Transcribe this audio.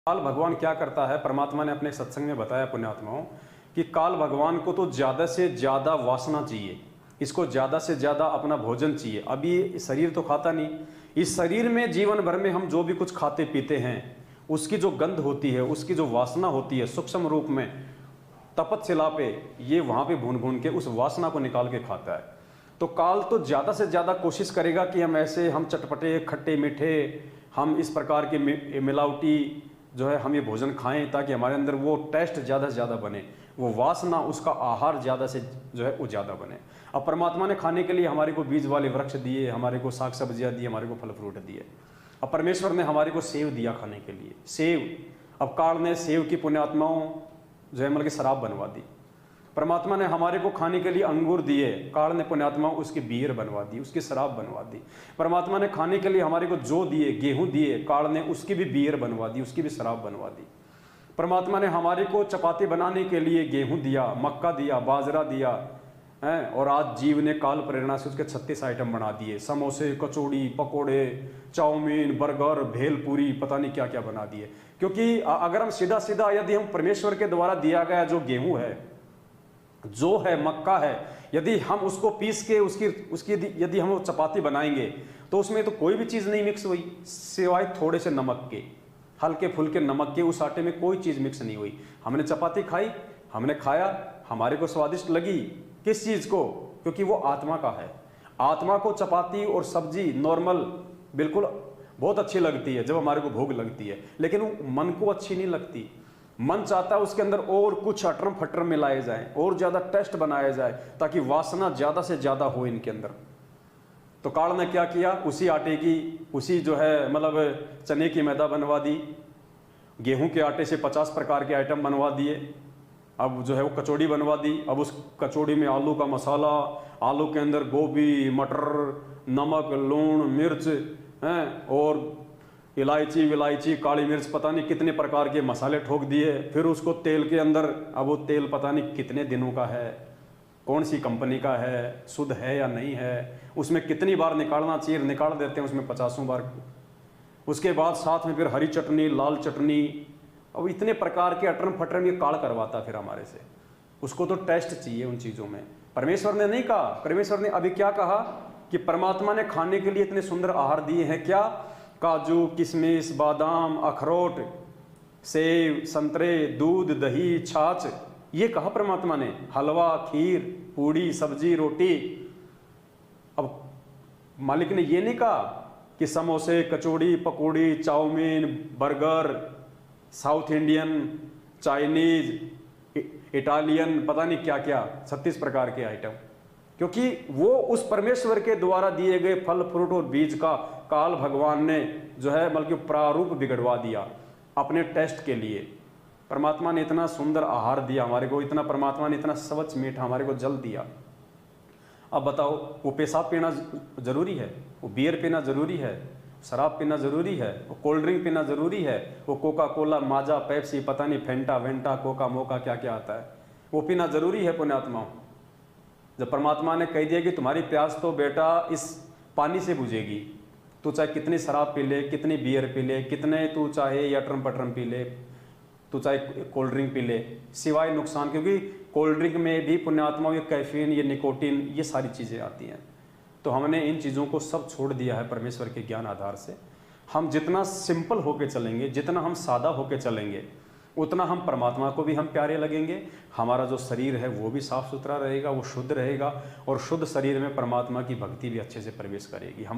काल भगवान क्या करता है, परमात्मा ने अपने सत्संग में बताया पुण्यात्माओं कि काल भगवान को तो ज़्यादा से ज़्यादा वासना चाहिए, इसको ज़्यादा से ज़्यादा अपना भोजन चाहिए। अभी ये शरीर तो खाता नहीं, इस शरीर में जीवन भर में हम जो भी कुछ खाते पीते हैं उसकी जो गंध होती है, उसकी जो वासना होती है सूक्ष्म रूप में तपतशिला पे, ये वहाँ पे भून भून के उस वासना को निकाल के खाता है। तो काल तो ज़्यादा से ज़्यादा कोशिश करेगा कि हम चटपटे खट्टे मीठे, हम इस प्रकार के मिलावटी जो है हम ये भोजन खाएं ताकि हमारे अंदर वो टेस्ट ज़्यादा से ज़्यादा बने, वो वासना, उसका आहार ज़्यादा से जो है वो ज़्यादा बने। अब परमात्मा ने खाने के लिए हमारे को बीज वाले वृक्ष दिए, हमारे को साग सब्जियाँ दी, हमारे को फल फ्रूट दिए। अब परमेश्वर ने हमारे को सेव दिया खाने के लिए, सेव। अब काल ने सेव की पुण्यात्माओं जो है मतलब कि शराब बनवा दी। परमात्मा ने हमारे को खाने के लिए अंगूर दिए, काल ने पुण्यात्मा उसकी बियर बनवा दी, उसकी शराब बनवा दी। परमात्मा ने खाने के लिए हमारे को जो दिए, गेहूं दिए, काल ने उसकी भी बियर बनवा दी, उसकी भी शराब बनवा दी। परमात्मा ने हमारे को चपाती बनाने के लिए गेहूं दिया, मक्का दिया, बाजरा दिया है, और आज जीव ने काल प्रेरणा से उसके 36 आइटम बना दिए, समोसे, कचौड़ी, पकोड़े, चाउमीन, बर्गर, भेलपूरी, पता नहीं क्या क्या बना दिए। क्योंकि अगर हम सीधा सीधा यदि हम परमेश्वर के द्वारा दिया गया जो गेहूं है, जो है मक्का है, यदि हम उसको पीस के उसकी यदि हम चपाती बनाएंगे तो उसमें तो कोई भी चीज़ नहीं मिक्स हुई सिवाय थोड़े से नमक के, हल्के फुल्के नमक के। उस आटे में कोई चीज़ मिक्स नहीं हुई। हमने चपाती खाई, हमने खाया, हमारे को स्वादिष्ट लगी। किस चीज़ को? क्योंकि वो आत्मा का है। आत्मा को चपाती और सब्जी नॉर्मल बिल्कुल बहुत अच्छी लगती है जब हमारे को भूख लगती है, लेकिन वो मन को अच्छी नहीं लगती। मन चाहता है उसके अंदर और कुछ अटरम फटरम मिलाए जाए, और ज़्यादा टेस्ट बनाया जाए ताकि वासना ज़्यादा से ज़्यादा हो इनके अंदर। तो काल ने क्या किया, उसी आटे की, उसी जो है मतलब चने की मैदा बनवा दी, गेहूं के आटे से 50 प्रकार के आइटम बनवा दिए। अब जो है वो कचौड़ी बनवा दी। अब उस कचौड़ी में आलू का मसाला, आलू के अंदर गोभी, मटर, नमक, लूण, मिर्च हैं, और इलायची विलायची, काली मिर्च, पता नहीं कितने प्रकार के मसाले ठोक दिए। फिर उसको तेल के अंदर, अब वो तेल पता नहीं कितने दिनों का है, कौन सी कंपनी का है, शुद्ध है या नहीं है, उसमें कितनी बार निकालना चाहिए, निकाल देते हैं उसमें 50 बार। उसके बाद साथ में फिर हरी चटनी, लाल चटनी, अब इतने प्रकार के अटरम फटरम ये काल करवाता फिर हमारे से। उसको तो टेस्ट चाहिए उन चीज़ों में। परमेश्वर ने नहीं कहा, परमेश्वर ने अभी क्या कहा कि परमात्मा ने खाने के लिए इतने सुंदर आहार दिए हैं। क्या? काजू, किशमिश, बादाम, अखरोट, सेब, संतरे, दूध, दही, छाछ, ये कहा परमात्मा ने। हलवा, खीर, पूड़ी, सब्जी, रोटी। अब मालिक ने ये नहीं कहा कि समोसे, kachori, pakodi, chow mein, burger, South Indian, Chinese, Italian, पता नहीं क्या क्या 36 प्रकार के आइटम। क्योंकि वो उस परमेश्वर के द्वारा दिए गए फल फ्रूट और बीज का काल भगवान ने जो है बल्कि प्रारूप बिगड़वा दिया अपने टेस्ट के लिए। परमात्मा ने इतना सुंदर आहार दिया हमारे को, इतना परमात्मा ने इतना स्वच्छ मीठा हमारे को जल दिया। अब बताओ, वो पेशाब पीना जरूरी है, वो बियर पीना जरूरी है, शराब पीना जरूरी है, वो कोल्ड ड्रिंक पीना जरूरी है, वो कोका कोला, माजा, पेप्सी, पता नहीं फेंटा वेंटा, कोका मोका क्या क्या आता है, वो पीना जरूरी है पुण्यात्माओं। जब परमात्मा ने कह दिया कि तुम्हारी प्यास तो बेटा इस पानी से बुझेगी, तू चाहे कितनी शराब पी ले, कितनी बियर पी ले, कितने तू चाहे यटरम पटरम पी ले, तू चाहे कोल्ड ड्रिंक पी ले, सिवाय नुकसान। क्योंकि कोल्ड ड्रिंक में भी पुण्यात्मा ये कैफीन, ये निकोटीन, ये सारी चीज़ें आती हैं। तो हमने इन चीज़ों को सब छोड़ दिया है परमेश्वर के ज्ञान आधार से। हम जितना सिंपल होके चलेंगे, जितना हम सादा होके चलेंगे, उतना हम परमात्मा को भी हम प्यारे लगेंगे। हमारा जो शरीर है वो भी साफ सुथरा रहेगा, वो शुद्ध रहेगा, और शुद्ध शरीर में परमात्मा की भक्ति भी अच्छे से प्रवेश करेगी। हम